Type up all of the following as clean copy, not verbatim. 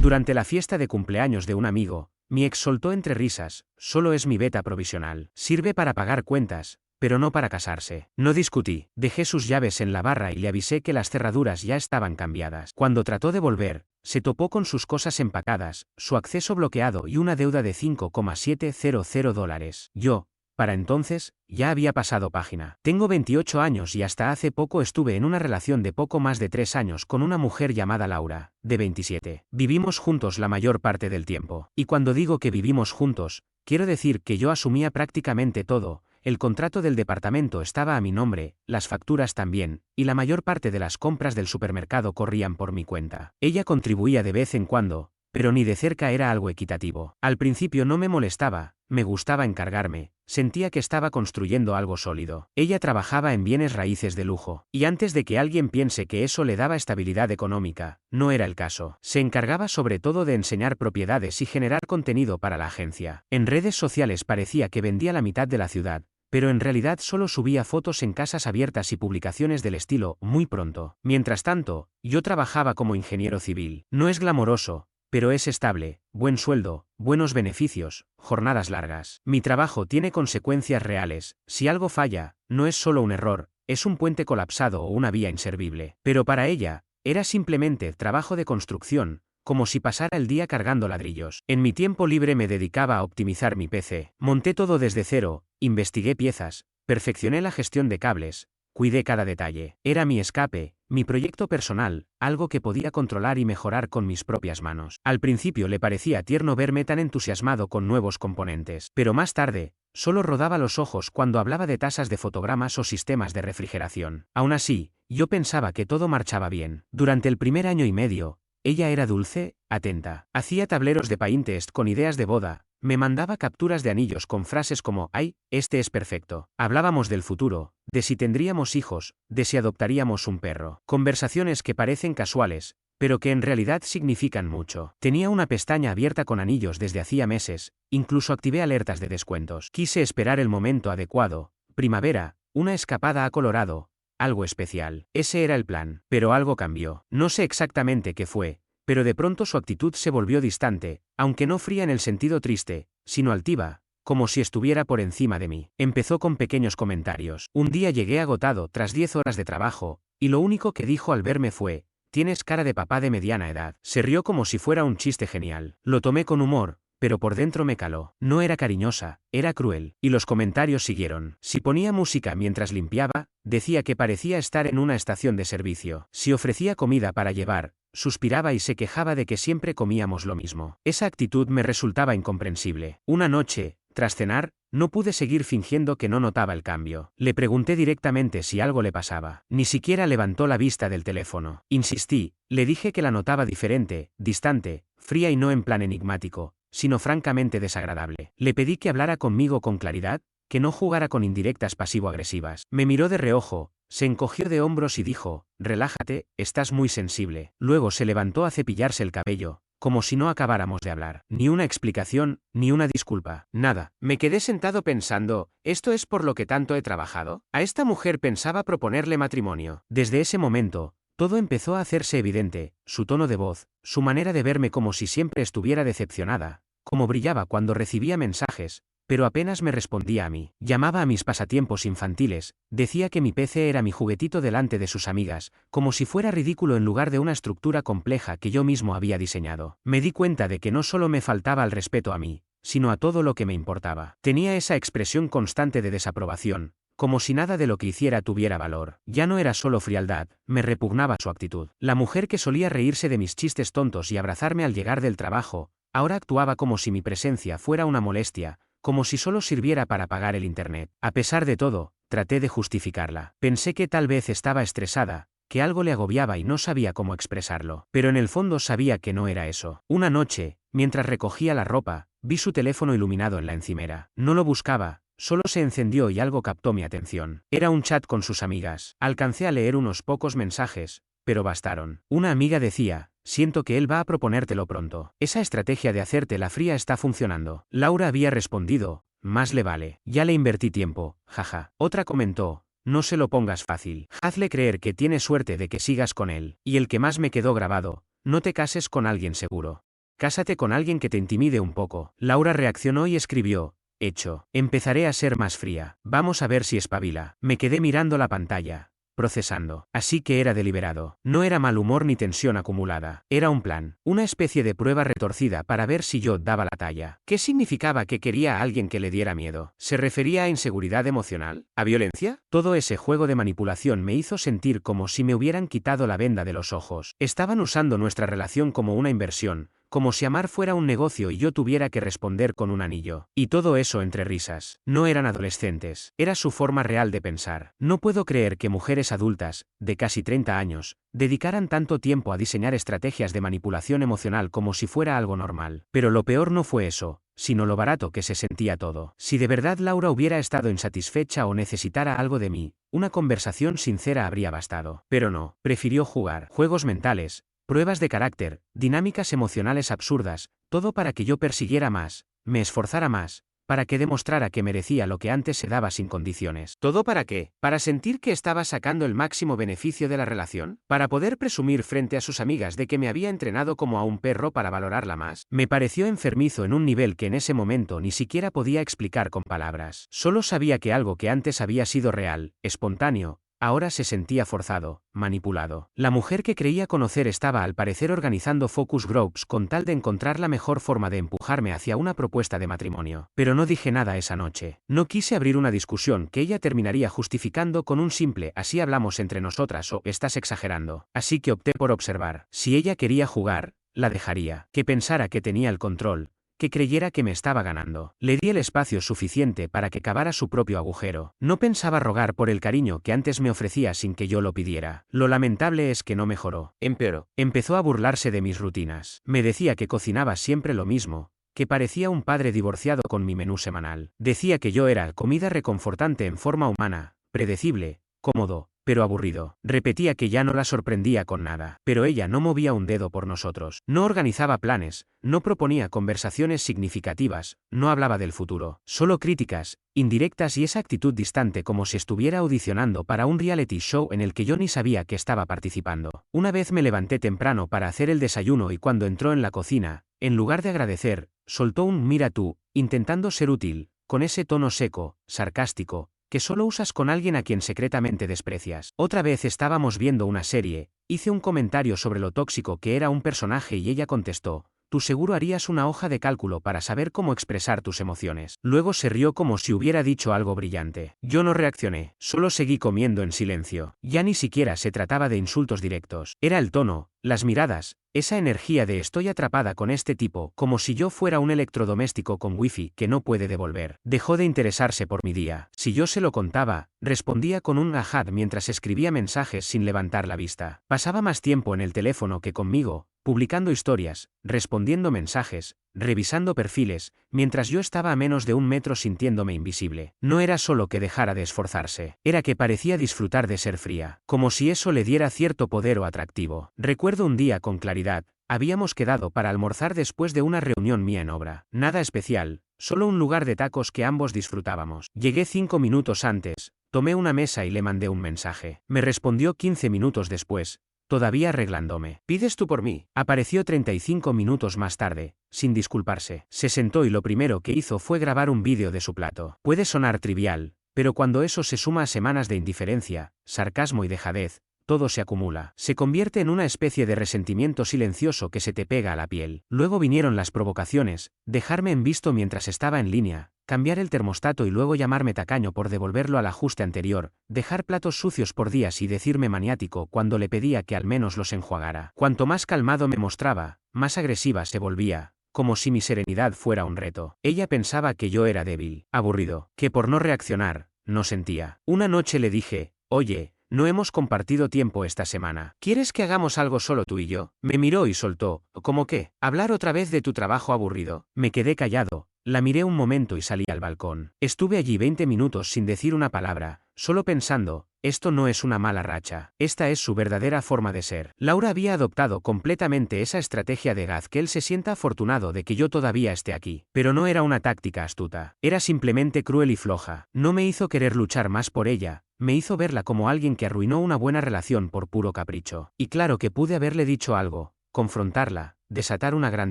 Durante la fiesta de cumpleaños de un amigo, mi ex soltó entre risas: solo es mi beta provisional. Sirve para pagar cuentas, pero no para casarse. No discutí, dejé sus llaves en la barra y le avisé que las cerraduras ya estaban cambiadas. Cuando trató de volver, se topó con sus cosas empacadas, su acceso bloqueado y una deuda de $5,700. Yo, para entonces, ya había pasado página. Tengo 28 años y hasta hace poco estuve en una relación de poco más de 3 años con una mujer llamada Laura, de 27. Vivimos juntos la mayor parte del tiempo. Y cuando digo que vivimos juntos, quiero decir que yo asumía prácticamente todo. El contrato del departamento estaba a mi nombre, las facturas también, y la mayor parte de las compras del supermercado corrían por mi cuenta. Ella contribuía de vez en cuando, pero ni de cerca era algo equitativo. Al principio no me molestaba, me gustaba encargarme, sentía que estaba construyendo algo sólido. Ella trabajaba en bienes raíces de lujo, y antes de que alguien piense que eso le daba estabilidad económica, no era el caso. Se encargaba sobre todo de enseñar propiedades y generar contenido para la agencia. En redes sociales parecía que vendía la mitad de la ciudad, pero en realidad solo subía fotos en casas abiertas y publicaciones del estilo muy pronto. Mientras tanto, yo trabajaba como ingeniero civil. No es glamoroso, pero es estable, buen sueldo, buenos beneficios, jornadas largas. Mi trabajo tiene consecuencias reales. Si algo falla, no es solo un error, es un puente colapsado o una vía inservible. Pero para ella, era simplemente trabajo de construcción, como si pasara el día cargando ladrillos. En mi tiempo libre me dedicaba a optimizar mi PC. Monté todo desde cero, investigué piezas, perfeccioné la gestión de cables, cuidé cada detalle. Era mi escape, mi proyecto personal, algo que podía controlar y mejorar con mis propias manos. Al principio le parecía tierno verme tan entusiasmado con nuevos componentes, pero más tarde, solo rodaba los ojos cuando hablaba de tasas de fotogramas o sistemas de refrigeración. Aún así, yo pensaba que todo marchaba bien. Durante el primer año y medio, ella era dulce, atenta. Hacía tableros de Pinterest con ideas de boda, me mandaba capturas de anillos con frases como «ay, este es perfecto». Hablábamos del futuro, de si tendríamos hijos, de si adoptaríamos un perro. Conversaciones que parecen casuales, pero que en realidad significan mucho. Tenía una pestaña abierta con anillos desde hacía meses, incluso activé alertas de descuentos. Quise esperar el momento adecuado, primavera, una escapada a Colorado, algo especial. Ese era el plan, pero algo cambió. No sé exactamente qué fue, pero de pronto su actitud se volvió distante, aunque no fría en el sentido triste, sino altiva, como si estuviera por encima de mí. Empezó con pequeños comentarios. Un día llegué agotado tras 10 horas de trabajo, y lo único que dijo al verme fue: «Tienes cara de papá de mediana edad». Se rió como si fuera un chiste genial. Lo tomé con humor, pero por dentro me caló. No era cariñosa, era cruel. Y los comentarios siguieron. Si ponía música mientras limpiaba, decía que parecía estar en una estación de servicio. Si ofrecía comida para llevar, suspiraba y se quejaba de que siempre comíamos lo mismo. Esa actitud me resultaba incomprensible. Una noche, tras cenar, no pude seguir fingiendo que no notaba el cambio. Le pregunté directamente si algo le pasaba. Ni siquiera levantó la vista del teléfono. Insistí, le dije que la notaba diferente, distante, fría y no en plan enigmático, sino francamente desagradable. Le pedí que hablara conmigo con claridad, que no jugara con indirectas pasivo-agresivas. Me miró de reojo, se encogió de hombros y dijo: «Relájate, estás muy sensible». Luego se levantó a cepillarse el cabello, como si no acabáramos de hablar. Ni una explicación, ni una disculpa, nada. Me quedé sentado pensando, ¿esto es por lo que tanto he trabajado? A esta mujer pensaba proponerle matrimonio. Desde ese momento, todo empezó a hacerse evidente: su tono de voz, su manera de verme como si siempre estuviera decepcionada, como brillaba cuando recibía mensajes, pero apenas me respondía a mí. Llamaba a mis pasatiempos infantiles, decía que mi PC era mi juguetito delante de sus amigas, como si fuera ridículo en lugar de una estructura compleja que yo mismo había diseñado. Me di cuenta de que no solo me faltaba el respeto a mí, sino a todo lo que me importaba. Tenía esa expresión constante de desaprobación, como si nada de lo que hiciera tuviera valor. Ya no era solo frialdad, me repugnaba su actitud. La mujer que solía reírse de mis chistes tontos y abrazarme al llegar del trabajo, ahora actuaba como si mi presencia fuera una molestia, como si solo sirviera para pagar el internet. A pesar de todo, traté de justificarla. Pensé que tal vez estaba estresada, que algo le agobiaba y no sabía cómo expresarlo. Pero en el fondo sabía que no era eso. Una noche, mientras recogía la ropa, vi su teléfono iluminado en la encimera. No lo buscaba, solo se encendió y algo captó mi atención. Era un chat con sus amigas. Alcancé a leer unos pocos mensajes, pero bastaron. Una amiga decía: «Siento que él va a proponértelo pronto. Esa estrategia de hacerte la fría está funcionando». Laura había respondido: «Más le vale. Ya le invertí tiempo, jaja». Otra comentó: «No se lo pongas fácil. Hazle creer que tiene suerte de que sigas con él». Y el que más me quedó grabado: «No te cases con alguien seguro. Cásate con alguien que te intimide un poco. Laura reaccionó y escribió: hecho. Empezaré a ser más fría. Vamos a ver si espabila. Me quedé mirando la pantalla, procesando. Así que era deliberado. No era mal humor ni tensión acumulada. Era un plan. Una especie de prueba retorcida para ver si yo daba la talla. ¿Qué significaba que quería a alguien que le diera miedo? ¿Se refería a inseguridad emocional? ¿A violencia? Todo ese juego de manipulación me hizo sentir como si me hubieran quitado la venda de los ojos. Estaban usando nuestra relación como una inversión, como si amar fuera un negocio y yo tuviera que responder con un anillo. Y todo eso entre risas. No eran adolescentes. Era su forma real de pensar. No puedo creer que mujeres adultas, de casi 30 años, dedicaran tanto tiempo a diseñar estrategias de manipulación emocional como si fuera algo normal. Pero lo peor no fue eso, sino lo barato que se sentía todo. Si de verdad Laura hubiera estado insatisfecha o necesitara algo de mí, una conversación sincera habría bastado. Pero no, prefirió jugar juegos mentales, pruebas de carácter, dinámicas emocionales absurdas, todo para que yo persiguiera más, me esforzara más, para que demostrara que merecía lo que antes se daba sin condiciones. ¿Todo para qué? ¿Para sentir que estaba sacando el máximo beneficio de la relación? ¿Para poder presumir frente a sus amigas de que me había entrenado como a un perro para valorarla más? Me pareció enfermizo en un nivel que en ese momento ni siquiera podía explicar con palabras. Solo sabía que algo que antes había sido real, espontáneo, ahora se sentía forzado, manipulado. La mujer que creía conocer estaba al parecer organizando focus groups con tal de encontrar la mejor forma de empujarme hacia una propuesta de matrimonio. Pero no dije nada esa noche. No quise abrir una discusión que ella terminaría justificando con un simple "así hablamos entre nosotras" o "estás exagerando". Así que opté por observar. Si ella quería jugar, la dejaría. Que pensara que tenía el control, que creyera que me estaba ganando. Le di el espacio suficiente para que cavara su propio agujero. No pensaba rogar por el cariño que antes me ofrecía sin que yo lo pidiera. Lo lamentable es que no mejoró. Empeoró. Empezó a burlarse de mis rutinas. Me decía que cocinaba siempre lo mismo, que parecía un padre divorciado con mi menú semanal. Decía que yo era comida reconfortante en forma humana, predecible, cómodo, pero aburrido. Repetía que ya no la sorprendía con nada. Pero ella no movía un dedo por nosotros. No organizaba planes, no proponía conversaciones significativas, no hablaba del futuro. Solo críticas, indirectas y esa actitud distante como si estuviera audicionando para un reality show en el que yo ni sabía que estaba participando. Una vez me levanté temprano para hacer el desayuno y cuando entró en la cocina, en lugar de agradecer, soltó un "mira tú", intentando ser útil, con ese tono seco, sarcástico, que solo usas con alguien a quien secretamente desprecias. Otra vez estábamos viendo una serie, hice un comentario sobre lo tóxico que era un personaje y ella contestó: tú seguro harías una hoja de cálculo para saber cómo expresar tus emociones. Luego se rió como si hubiera dicho algo brillante. Yo no reaccioné, solo seguí comiendo en silencio. Ya ni siquiera se trataba de insultos directos. Era el tono, las miradas, esa energía de estoy atrapada con este tipo, como si yo fuera un electrodoméstico con wifi que no puede devolver. Dejó de interesarse por mi día. Si yo se lo contaba, respondía con un ajad mientras escribía mensajes sin levantar la vista. Pasaba más tiempo en el teléfono que conmigo, publicando historias, respondiendo mensajes, revisando perfiles, mientras yo estaba a menos de 1 metro sintiéndome invisible. No era solo que dejara de esforzarse, era que parecía disfrutar de ser fría, como si eso le diera cierto poder o atractivo. Recuerdo un día con claridad, habíamos quedado para almorzar después de una reunión mía en obra. Nada especial, solo un lugar de tacos que ambos disfrutábamos. Llegué 5 minutos antes, tomé una mesa y le mandé un mensaje. Me respondió 15 minutos después, todavía arreglándome. ¿Pides tú por mí? Apareció 35 minutos más tarde, sin disculparse. Se sentó y lo primero que hizo fue grabar un vídeo de su plato. Puede sonar trivial, pero cuando eso se suma a semanas de indiferencia, sarcasmo y dejadez, todo se acumula. Se convierte en una especie de resentimiento silencioso que se te pega a la piel. Luego vinieron las provocaciones, dejarme en visto mientras estaba en línea, cambiar el termostato y luego llamarme tacaño por devolverlo al ajuste anterior, dejar platos sucios por días y decirme maniático cuando le pedía que al menos los enjuagara. Cuanto más calmado me mostraba, más agresiva se volvía, como si mi serenidad fuera un reto. Ella pensaba que yo era débil, aburrido, que por no reaccionar, no sentía. Una noche le dije: oye, no hemos compartido tiempo esta semana. ¿Quieres que hagamos algo solo tú y yo? Me miró y soltó: ¿cómo qué? ¿Hablar otra vez de tu trabajo aburrido? Me quedé callado, la miré un momento y salí al balcón. Estuve allí 20 minutos sin decir una palabra, solo pensando: esto no es una mala racha, esta es su verdadera forma de ser. Laura había adoptado completamente esa estrategia de haz que él se sienta afortunado de que yo todavía esté aquí. Pero no era una táctica astuta, era simplemente cruel y floja. No me hizo querer luchar más por ella, me hizo verla como alguien que arruinó una buena relación por puro capricho. Y claro que pude haberle dicho algo, confrontarla, desatar una gran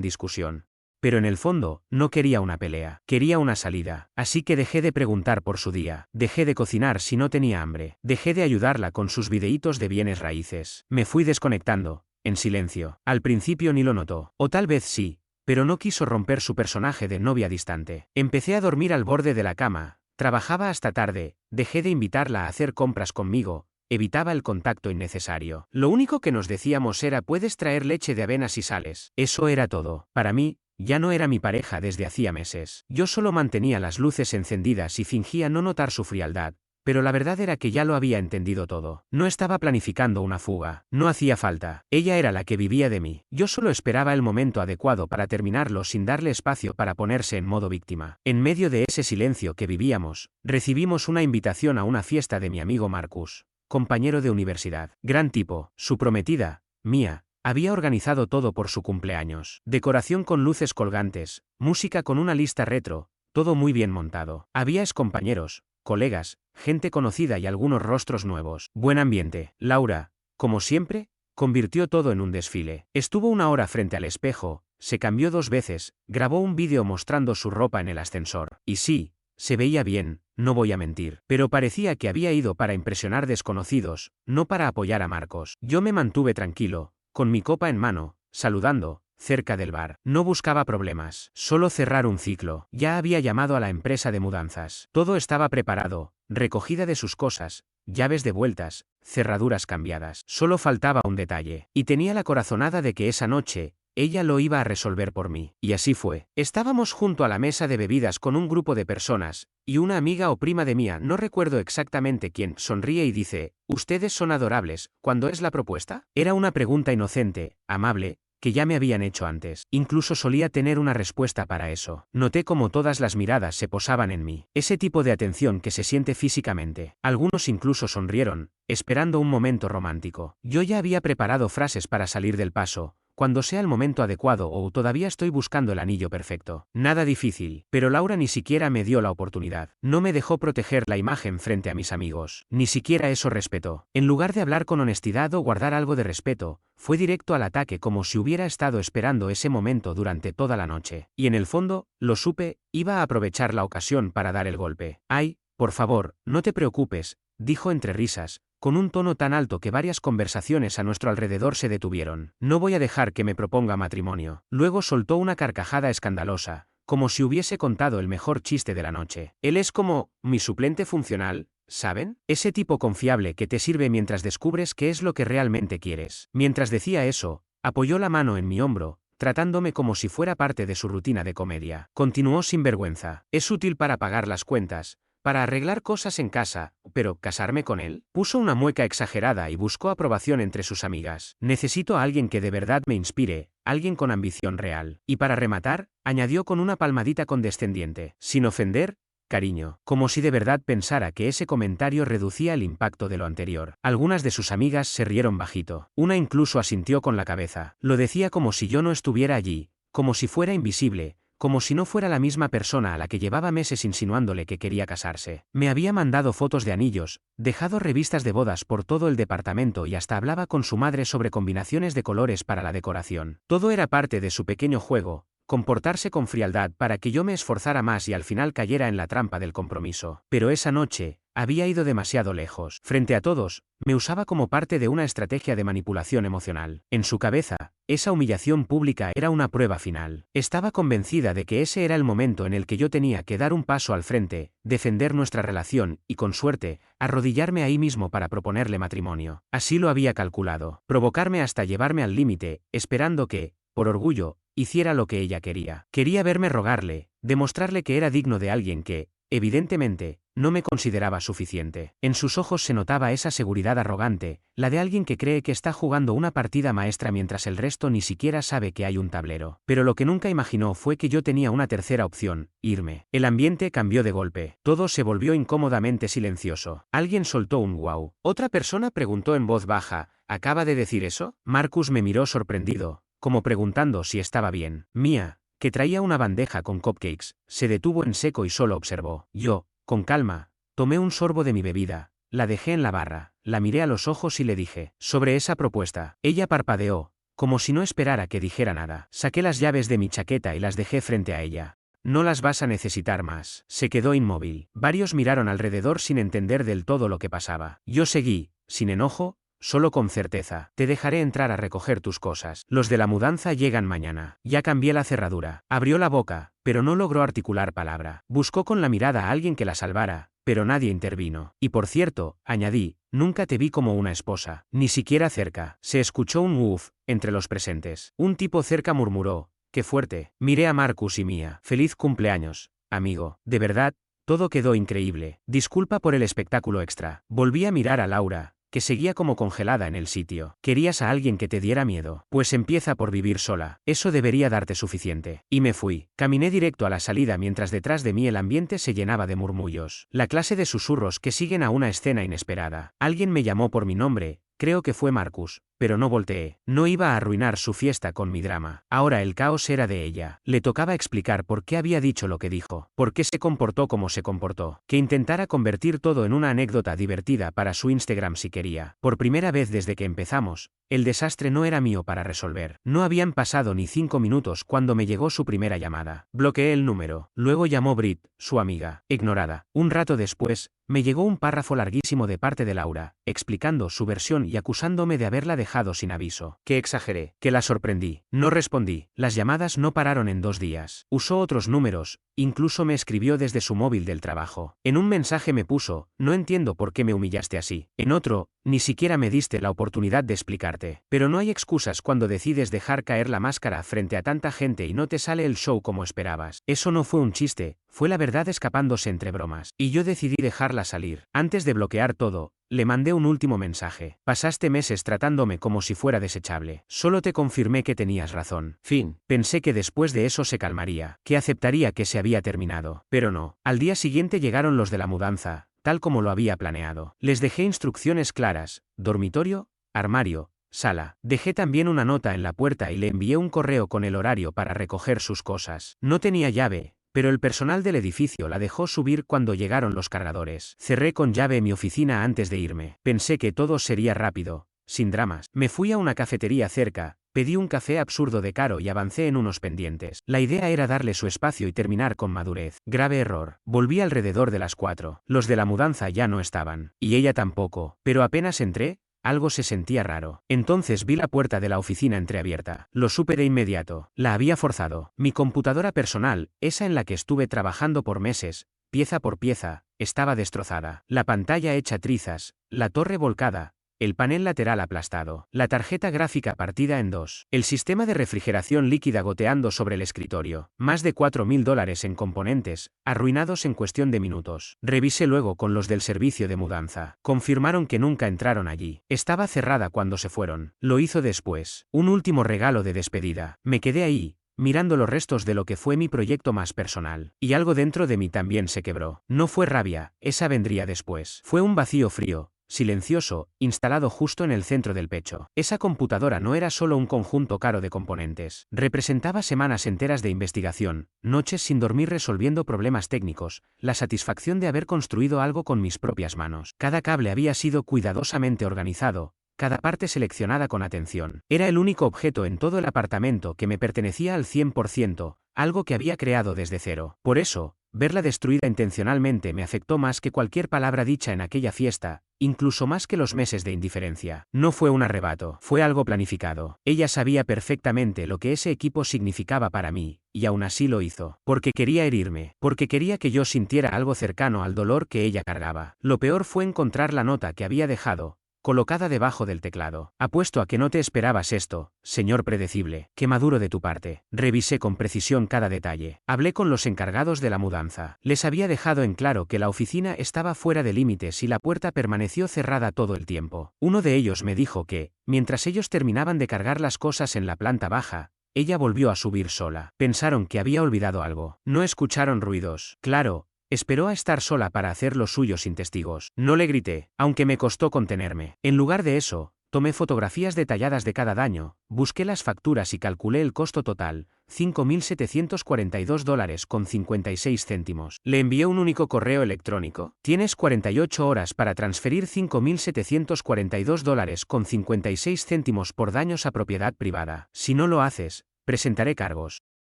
discusión. Pero en el fondo, no quería una pelea, quería una salida. Así que dejé de preguntar por su día, dejé de cocinar si no tenía hambre, dejé de ayudarla con sus videitos de bienes raíces. Me fui desconectando, en silencio. Al principio ni lo notó, o tal vez sí, pero no quiso romper su personaje de novia distante. Empecé a dormir al borde de la cama, trabajaba hasta tarde, dejé de invitarla a hacer compras conmigo, evitaba el contacto innecesario. Lo único que nos decíamos era ¿puedes traer leche de avena si sales? Eso era todo. Para mí, ya no era mi pareja desde hacía meses. Yo solo mantenía las luces encendidas y fingía no notar su frialdad, pero la verdad era que ya lo había entendido todo. No estaba planificando una fuga, no hacía falta. Ella era la que vivía de mí. Yo solo esperaba el momento adecuado para terminarlo sin darle espacio para ponerse en modo víctima. En medio de ese silencio que vivíamos, recibimos una invitación a una fiesta de mi amigo Marcus, compañero de universidad. Gran tipo, su prometida, Mía, había organizado todo por su cumpleaños. Decoración con luces colgantes, música con una lista retro, todo muy bien montado. Había excompañeros, colegas, gente conocida y algunos rostros nuevos. Buen ambiente. Laura, como siempre, convirtió todo en un desfile. Estuvo una hora frente al espejo, se cambió 2 veces, grabó un vídeo mostrando su ropa en el ascensor. Y sí, se veía bien, no voy a mentir, pero parecía que había ido para impresionar desconocidos, no para apoyar a Marcos. Yo me mantuve tranquilo, con mi copa en mano, saludando, cerca del bar. No buscaba problemas, solo cerrar un ciclo. Ya había llamado a la empresa de mudanzas. Todo estaba preparado, recogida de sus cosas, llaves devueltas, cerraduras cambiadas. Solo faltaba un detalle, y tenía la corazonada de que esa noche, ella lo iba a resolver por mí. Y así fue. Estábamos junto a la mesa de bebidas con un grupo de personas, y una amiga o prima de Mía, no recuerdo exactamente quién, sonríe y dice, «Ustedes son adorables, ¿cuándo es la propuesta?». Era una pregunta inocente, amable, que ya me habían hecho antes. Incluso solía tener una respuesta para eso. Noté como todas las miradas se posaban en mí. Ese tipo de atención que se siente físicamente. Algunos incluso sonrieron, esperando un momento romántico. Yo ya había preparado frases para salir del paso, cuando sea el momento adecuado o todavía estoy buscando el anillo perfecto. Nada difícil, pero Laura ni siquiera me dio la oportunidad. No me dejó proteger la imagen frente a mis amigos. Ni siquiera eso respetó. En lugar de hablar con honestidad o guardar algo de respeto, fue directo al ataque como si hubiera estado esperando ese momento durante toda la noche. Y en el fondo, lo supe, iba a aprovechar la ocasión para dar el golpe. «Ay, por favor, no te preocupes», dijo entre risas, con un tono tan alto que varias conversaciones a nuestro alrededor se detuvieron. «No voy a dejar que me proponga matrimonio». Luego soltó una carcajada escandalosa, como si hubiese contado el mejor chiste de la noche. «Él es como mi suplente funcional, ¿saben? Ese tipo confiable que te sirve mientras descubres qué es lo que realmente quieres». Mientras decía eso, apoyó la mano en mi hombro, tratándome como si fuera parte de su rutina de comedia. Continuó sin vergüenza. «Es útil para pagar las cuentas, para arreglar cosas en casa, pero ¿casarme con él?». Puso una mueca exagerada y buscó aprobación entre sus amigas. «Necesito a alguien que de verdad me inspire, alguien con ambición real». Y para rematar, añadió con una palmadita condescendiente, sin ofender, «cariño», como si de verdad pensara que ese comentario reducía el impacto de lo anterior. Algunas de sus amigas se rieron bajito. Una incluso asintió con la cabeza. Lo decía como si yo no estuviera allí, como si fuera invisible, como si no fuera la misma persona a la que llevaba meses insinuándole que quería casarse. Me había mandado fotos de anillos, dejado revistas de bodas por todo el departamento y hasta hablaba con su madre sobre combinaciones de colores para la decoración. Todo era parte de su pequeño juego, comportarse con frialdad para que yo me esforzara más y al final cayera en la trampa del compromiso. Pero esa noche, había ido demasiado lejos. Frente a todos, me usaba como parte de una estrategia de manipulación emocional. En su cabeza, esa humillación pública era una prueba final. Estaba convencida de que ese era el momento en el que yo tenía que dar un paso al frente, defender nuestra relación y, con suerte, arrodillarme ahí mismo para proponerle matrimonio. Así lo había calculado. Provocarme hasta llevarme al límite, esperando que, por orgullo, hiciera lo que ella quería. Quería verme rogarle, demostrarle que era digno de alguien que, evidentemente, no me consideraba suficiente. En sus ojos se notaba esa seguridad arrogante, la de alguien que cree que está jugando una partida maestra mientras el resto ni siquiera sabe que hay un tablero. Pero lo que nunca imaginó fue que yo tenía una tercera opción, irme. El ambiente cambió de golpe. Todo se volvió incómodamente silencioso. Alguien soltó un guau. Otra persona preguntó en voz baja, ¿acaba de decir eso? Marcus me miró sorprendido, como preguntando si estaba bien. Mía, que traía una bandeja con cupcakes, se detuvo en seco y solo observó. Yo, con calma, tomé un sorbo de mi bebida, la dejé en la barra, la miré a los ojos y le dije, sobre esa propuesta. Ella parpadeó, como si no esperara que dijera nada. Saqué las llaves de mi chaqueta y las dejé frente a ella. No las vas a necesitar más. Se quedó inmóvil. Varios miraron alrededor sin entender del todo lo que pasaba. Yo seguí, sin enojo, solo con certeza. Te dejaré entrar a recoger tus cosas. Los de la mudanza llegan mañana. Ya cambié la cerradura. Abrió la boca, pero no logró articular palabra. Buscó con la mirada a alguien que la salvara, pero nadie intervino. Y por cierto, añadí, nunca te vi como una esposa. Ni siquiera cerca. Se escuchó un uff entre los presentes. Un tipo cerca murmuró, qué fuerte. Miré a Marcus y Mia. Feliz cumpleaños, amigo. De verdad, todo quedó increíble. Disculpa por el espectáculo extra. Volví a mirar a Laura, que seguía como congelada en el sitio. ¿Querías a alguien que te diera miedo? Pues empieza por vivir sola. Eso debería darte suficiente. Y me fui. Caminé directo a la salida mientras detrás de mí el ambiente se llenaba de murmullos. La clase de susurros que siguen a una escena inesperada. Alguien me llamó por mi nombre. Creo que fue Marcus, pero no volteé. No iba a arruinar su fiesta con mi drama. Ahora el caos era de ella. Le tocaba explicar por qué había dicho lo que dijo, por qué se comportó como se comportó, que intentara convertir todo en una anécdota divertida para su Instagram si quería. Por primera vez desde que empezamos, el desastre no era mío para resolver. No habían pasado ni 5 minutos cuando me llegó su primera llamada. Bloqueé el número. Luego llamó Brit, su amiga. Ignorada. Un rato después, me llegó un párrafo larguísimo de parte de Laura, explicando su versión y acusándome de haberla dejado sin aviso. Que exageré, que la sorprendí. No respondí. Las llamadas no pararon en 2 días. Usó otros números, incluso me escribió desde su móvil del trabajo. En un mensaje me puso, no entiendo por qué me humillaste así. En otro, ni siquiera me diste la oportunidad de explicarte. Pero no hay excusas cuando decides dejar caer la máscara frente a tanta gente y no te sale el show como esperabas. Eso no fue un chiste, fue la verdad escapándose entre bromas. Y yo decidí dejarla salir. Antes de bloquear todo, le mandé un último mensaje. Pasaste meses tratándome como si fuera desechable. Solo te confirmé que tenías razón. Fin. Pensé que después de eso se calmaría, que aceptaría que se había terminado. Pero no. Al día siguiente llegaron los de la mudanza, tal como lo había planeado. Les dejé instrucciones claras: dormitorio, armario, sala. Dejé también una nota en la puerta y le envié un correo con el horario para recoger sus cosas. No tenía llave, pero el personal del edificio la dejó subir cuando llegaron los cargadores. Cerré con llave mi oficina antes de irme. Pensé que todo sería rápido, sin dramas. Me fui a una cafetería cerca, pedí un café absurdo de caro y avancé en unos pendientes. La idea era darle su espacio y terminar con madurez. Grave error. Volví alrededor de las 4. Los de la mudanza ya no estaban. Y ella tampoco. Pero apenas entré, algo se sentía raro. Entonces vi la puerta de la oficina entreabierta. Lo supe de inmediato. La había forzado. Mi computadora personal, esa en la que estuve trabajando por meses, pieza por pieza, estaba destrozada. La pantalla hecha trizas, la torre volcada, el panel lateral aplastado, la tarjeta gráfica partida en 2, el sistema de refrigeración líquida goteando sobre el escritorio, más de $4.000 en componentes, arruinados en cuestión de minutos. Revisé luego con los del servicio de mudanza. Confirmaron que nunca entraron allí. Estaba cerrada cuando se fueron. Lo hizo después. Un último regalo de despedida. Me quedé ahí, mirando los restos de lo que fue mi proyecto más personal. Y algo dentro de mí también se quebró. No fue rabia, esa vendría después. Fue un vacío frío, silencioso, instalado justo en el centro del pecho. Esa computadora no era solo un conjunto caro de componentes. Representaba semanas enteras de investigación, noches sin dormir resolviendo problemas técnicos, la satisfacción de haber construido algo con mis propias manos. Cada cable había sido cuidadosamente organizado, cada parte seleccionada con atención. Era el único objeto en todo el apartamento que me pertenecía al 100%, algo que había creado desde cero. Por eso, verla destruida intencionalmente me afectó más que cualquier palabra dicha en aquella fiesta, incluso más que los meses de indiferencia. No fue un arrebato, fue algo planificado. Ella sabía perfectamente lo que ese equipo significaba para mí, y aún así lo hizo. Porque quería herirme, porque quería que yo sintiera algo cercano al dolor que ella cargaba. Lo peor fue encontrar la nota que había dejado colocada debajo del teclado. Apuesto a que no te esperabas esto, señor predecible. Qué maduro de tu parte. Revisé con precisión cada detalle. Hablé con los encargados de la mudanza. Les había dejado en claro que la oficina estaba fuera de límites y la puerta permaneció cerrada todo el tiempo. Uno de ellos me dijo que, mientras ellos terminaban de cargar las cosas en la planta baja, ella volvió a subir sola. Pensaron que había olvidado algo. No escucharon ruidos. Claro. Esperó a estar sola para hacer lo suyo sin testigos. No le grité, aunque me costó contenerme. En lugar de eso, Tomé fotografías detalladas de cada daño, busqué las facturas y calculé el costo total, $5.742,56. Le envié un único correo electrónico. Tienes 48 horas para transferir $5.742,56 por daños a propiedad privada. Si no lo haces, presentaré cargos.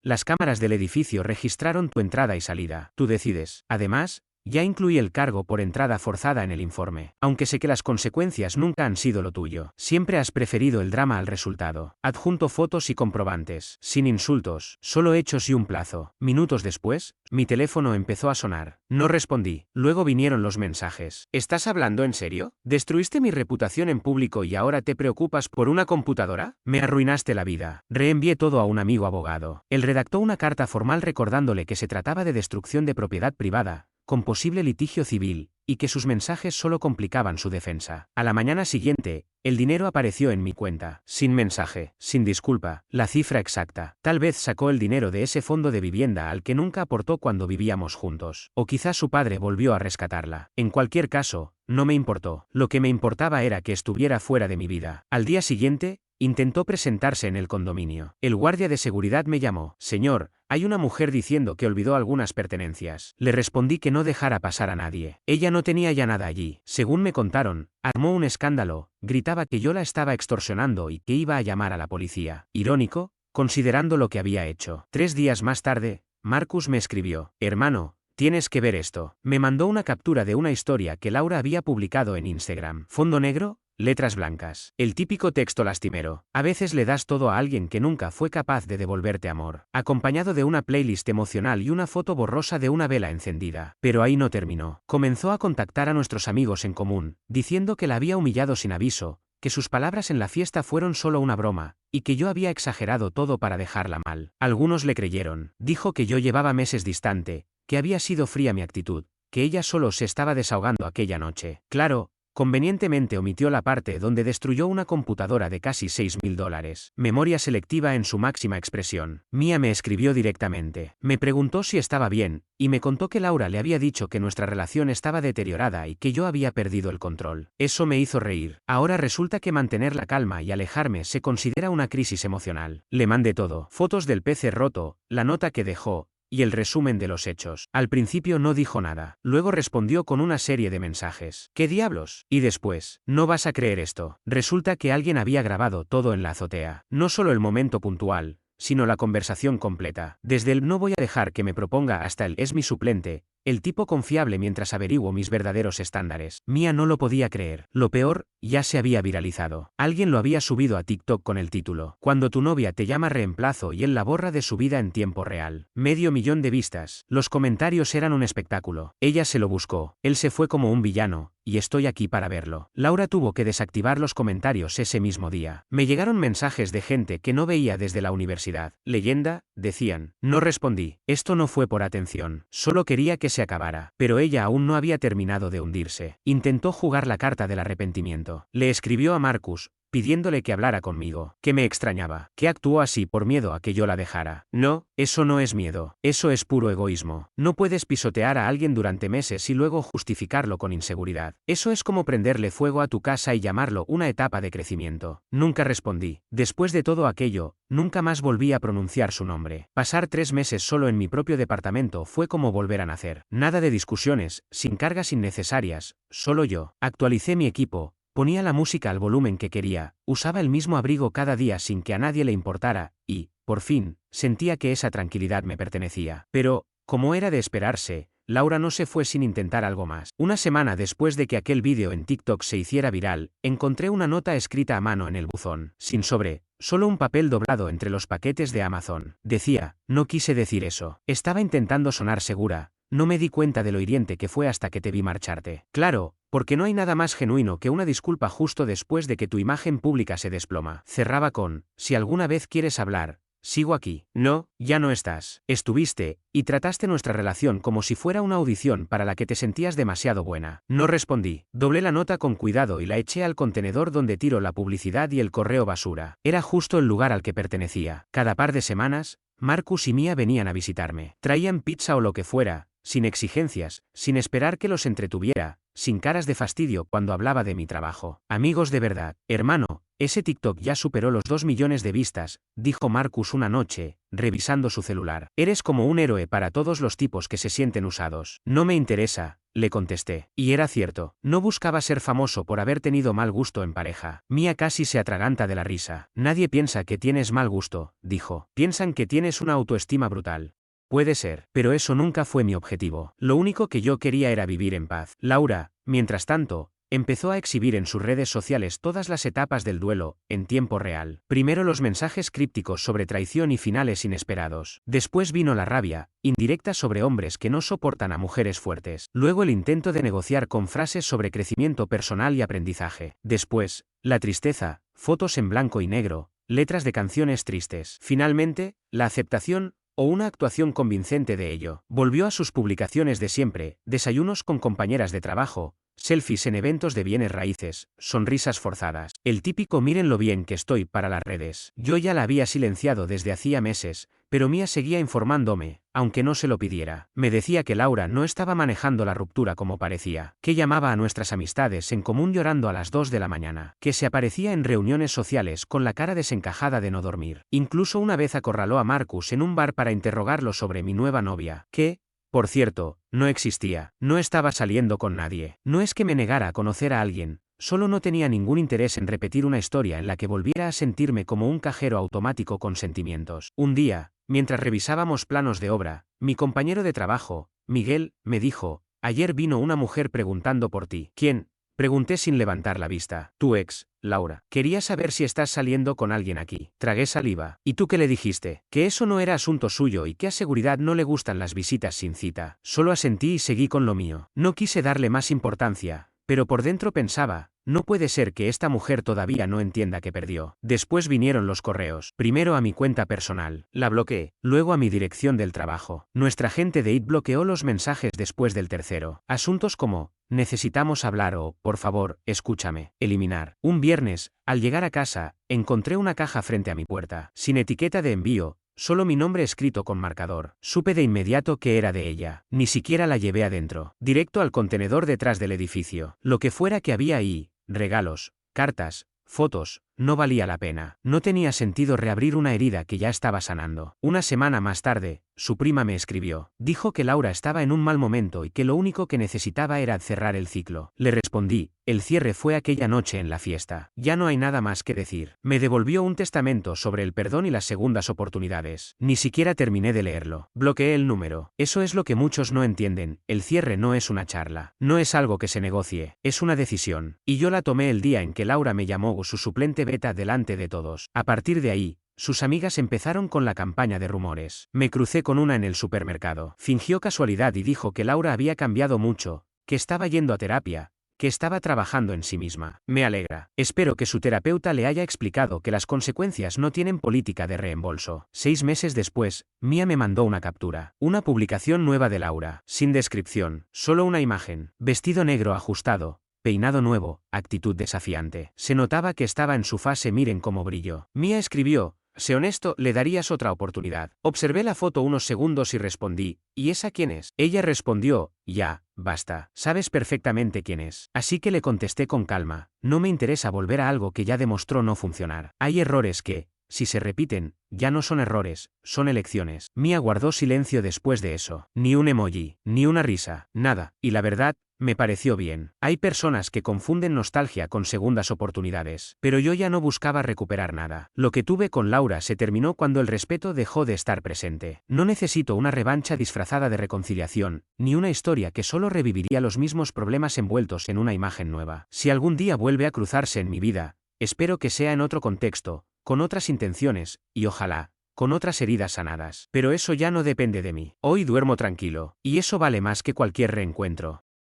Las cámaras del edificio registraron tu entrada y salida. Tú decides. Además, ya incluí el cargo por entrada forzada en el informe. Aunque sé que las consecuencias nunca han sido lo tuyo. Siempre has preferido el drama al resultado. Adjunto fotos y comprobantes. Sin insultos, solo hechos y un plazo. Minutos después, mi teléfono empezó a sonar. No respondí. Luego vinieron los mensajes. ¿Estás hablando en serio? ¿Destruiste mi reputación en público y ahora te preocupas por una computadora? Me arruinaste la vida. Reenvié todo a un amigo abogado. Él redactó una carta formal recordándole que se trataba de destrucción de propiedad privada, con posible litigio civil, y que sus mensajes solo complicaban su defensa. A la mañana siguiente, el dinero apareció en mi cuenta, sin mensaje, sin disculpa, la cifra exacta. Tal vez sacó el dinero de ese fondo de vivienda al que nunca aportó cuando vivíamos juntos. O quizás su padre volvió a rescatarla. En cualquier caso, no me importó. Lo que me importaba era que estuviera fuera de mi vida. Al día siguiente, intentó presentarse en el condominio. El guardia de seguridad me llamó. Señor, hay una mujer diciendo que olvidó algunas pertenencias. Le respondí que no dejara pasar a nadie. Ella no tenía ya nada allí. Según me contaron, armó un escándalo, gritaba que yo la estaba extorsionando y que iba a llamar a la policía. Irónico, considerando lo que había hecho. 3 días más tarde, Marcus me escribió. Hermano, tienes que ver esto. Me mandó una captura de una historia que Laura había publicado en Instagram. Fondo negro, letras blancas. El típico texto lastimero. A veces le das todo a alguien que nunca fue capaz de devolverte amor. Acompañado de una playlist emocional y una foto borrosa de una vela encendida. Pero ahí no terminó. Comenzó a contactar a nuestros amigos en común, diciendo que la había humillado sin aviso, que sus palabras en la fiesta fueron solo una broma, y que yo había exagerado todo para dejarla mal. Algunos le creyeron. Dijo que yo llevaba meses distante, que había sido fría mi actitud, que ella solo se estaba desahogando aquella noche. Claro, convenientemente omitió la parte donde destruyó una computadora de casi $6.000. Memoria selectiva en su máxima expresión. Mía me escribió directamente. Me preguntó si estaba bien, y me contó que Laura le había dicho que nuestra relación estaba deteriorada y que yo había perdido el control. Eso me hizo reír. Ahora resulta que mantener la calma y alejarme se considera una crisis emocional. Le mandé todo. Fotos del PC roto, la nota que dejó, y el resumen de los hechos. Al principio no dijo nada. Luego respondió con una serie de mensajes. ¿Qué diablos? Y después, no vas a creer esto. Resulta que alguien había grabado todo en la azotea. No solo el momento puntual, sino la conversación completa. Desde el no voy a dejar que me proponga hasta el es mi suplente, el tipo confiable mientras averiguo mis verdaderos estándares. Mía no lo podía creer. Lo peor, ya se había viralizado. Alguien lo había subido a TikTok con el título. Cuando tu novia te llama reemplazo y él la borra de su vida en tiempo real. 500.000 de vistas. Los comentarios eran un espectáculo. Ella se lo buscó. Él se fue como un villano, y estoy aquí para verlo. Laura tuvo que desactivar los comentarios ese mismo día. Me llegaron mensajes de gente que no veía desde la universidad. Leyenda, decían. No respondí. Esto no fue por atención. Solo quería que se acabara. Pero ella aún no había terminado de hundirse. Intentó jugar la carta del arrepentimiento. Le escribió a Marcus, pidiéndole que hablara conmigo, que me extrañaba, que actuó así por miedo a que yo la dejara. No, eso no es miedo, eso es puro egoísmo. No puedes pisotear a alguien durante meses y luego justificarlo con inseguridad. Eso es como prenderle fuego a tu casa y llamarlo una etapa de crecimiento. Nunca respondí. Después de todo aquello, nunca más volví a pronunciar su nombre. Pasar 3 meses solo en mi propio departamento fue como volver a nacer. Nada de discusiones, sin cargas innecesarias, solo yo. Actualicé mi equipo. Ponía la música al volumen que quería, usaba el mismo abrigo cada día sin que a nadie le importara, y, por fin, sentía que esa tranquilidad me pertenecía. Pero, como era de esperarse, Laura no se fue sin intentar algo más. Una semana después de que aquel vídeo en TikTok se hiciera viral, encontré una nota escrita a mano en el buzón, sin sobre, solo un papel doblado entre los paquetes de Amazon. Decía, no quise decir eso. Estaba intentando sonar segura, no me di cuenta de lo hiriente que fue hasta que te vi marcharte. Claro, porque no hay nada más genuino que una disculpa justo después de que tu imagen pública se desploma. Cerraba con, si alguna vez quieres hablar, sigo aquí. No, ya no estás. Estuviste, y trataste nuestra relación como si fuera una audición para la que te sentías demasiado buena. No respondí. Doblé la nota con cuidado y la eché al contenedor donde tiro la publicidad y el correo basura. Era justo el lugar al que pertenecía. Cada par de semanas, Marcus y Mía venían a visitarme. Traían pizza o lo que fuera, sin exigencias, sin esperar que los entretuviera, sin caras de fastidio cuando hablaba de mi trabajo. Amigos de verdad. Hermano, ese TikTok ya superó los 2 millones de vistas, dijo Marcus una noche, revisando su celular. Eres como un héroe para todos los tipos que se sienten usados. No me interesa, le contesté. Y era cierto, no buscaba ser famoso por haber tenido mal gusto en pareja. Mia casi se atraganta de la risa. Nadie piensa que tienes mal gusto, dijo. Piensan que tienes una autoestima brutal. Puede ser, pero eso nunca fue mi objetivo. Lo único que yo quería era vivir en paz. Laura, mientras tanto, empezó a exhibir en sus redes sociales todas las etapas del duelo, en tiempo real. Primero los mensajes crípticos sobre traición y finales inesperados. Después vino la rabia, indirectas sobre hombres que no soportan a mujeres fuertes. Luego el intento de negociar con frases sobre crecimiento personal y aprendizaje. Después, la tristeza, fotos en blanco y negro, letras de canciones tristes. Finalmente, la aceptación, o una actuación convincente de ello. Volvió a sus publicaciones de siempre, desayunos con compañeras de trabajo, selfies en eventos de bienes raíces, sonrisas forzadas. El típico miren lo bien que estoy para las redes. Yo ya la había silenciado desde hacía meses, pero Mia seguía informándome, aunque no se lo pidiera. Me decía que Laura no estaba manejando la ruptura como parecía, que llamaba a nuestras amistades en común llorando a las 2 de la mañana, que se aparecía en reuniones sociales con la cara desencajada de no dormir. Incluso una vez acorraló a Marcus en un bar para interrogarlo sobre mi nueva novia, que, por cierto, no existía, no estaba saliendo con nadie. No es que me negara a conocer a alguien, solo no tenía ningún interés en repetir una historia en la que volviera a sentirme como un cajero automático con sentimientos. Un día, mientras revisábamos planos de obra, mi compañero de trabajo, Miguel, me dijo, ayer vino una mujer preguntando por ti. ¿Quién? Pregunté sin levantar la vista. Tu ex, Laura. Quería saber si estás saliendo con alguien aquí. Tragué saliva. ¿Y tú qué le dijiste? Que eso no era asunto suyo y que a seguridad no le gustan las visitas sin cita. Solo asentí y seguí con lo mío. No quise darle más importancia, pero por dentro pensaba, no puede ser que esta mujer todavía no entienda que perdió. Después vinieron los correos. Primero a mi cuenta personal. La bloqueé. Luego a mi dirección del trabajo. Nuestra gente de IT bloqueó los mensajes después del tercero. Asuntos como, necesitamos hablar o, por favor, escúchame. Eliminar. Un viernes, al llegar a casa, encontré una caja frente a mi puerta. Sin etiqueta de envío, solo mi nombre escrito con marcador. Supe de inmediato que era de ella. Ni siquiera la llevé adentro. Directo al contenedor detrás del edificio. Lo que fuera que había ahí, regalos, cartas, fotos, no valía la pena. No tenía sentido reabrir una herida que ya estaba sanando. Una semana más tarde, su prima me escribió. Dijo que Laura estaba en un mal momento y que lo único que necesitaba era cerrar el ciclo. Le respondí, el cierre fue aquella noche en la fiesta. Ya no hay nada más que decir. Me devolvió un testamento sobre el perdón y las segundas oportunidades. Ni siquiera terminé de leerlo. Bloqueé el número. Eso es lo que muchos no entienden. El cierre no es una charla. No es algo que se negocie. Es una decisión. Y yo la tomé el día en que Laura me llamó su suplente beta delante de todos. A partir de ahí, sus amigas empezaron con la campaña de rumores. Me crucé con una en el supermercado. Fingió casualidad y dijo que Laura había cambiado mucho, que estaba yendo a terapia, que estaba trabajando en sí misma. Me alegra. Espero que su terapeuta le haya explicado que las consecuencias no tienen política de reembolso. 6 meses después, Mia me mandó una captura. Una publicación nueva de Laura. Sin descripción, solo una imagen. Vestido negro ajustado. Peinado nuevo, actitud desafiante. Se notaba que estaba en su fase miren cómo brilló. Mia escribió, sé honesto, le darías otra oportunidad. Observé la foto unos segundos y respondí, ¿y esa quién es? Ella respondió, ya, basta, sabes perfectamente quién es. Así que le contesté con calma, no me interesa volver a algo que ya demostró no funcionar. Hay errores que, si se repiten, ya no son errores, son elecciones. Mia guardó silencio después de eso. Ni un emoji, ni una risa, nada. Y la verdad, me pareció bien. Hay personas que confunden nostalgia con segundas oportunidades. Pero yo ya no buscaba recuperar nada. Lo que tuve con Laura se terminó cuando el respeto dejó de estar presente. No necesito una revancha disfrazada de reconciliación, ni una historia que solo reviviría los mismos problemas envueltos en una imagen nueva. Si algún día vuelve a cruzarse en mi vida, espero que sea en otro contexto, con otras intenciones, y ojalá, con otras heridas sanadas. Pero eso ya no depende de mí. Hoy duermo tranquilo, y eso vale más que cualquier reencuentro.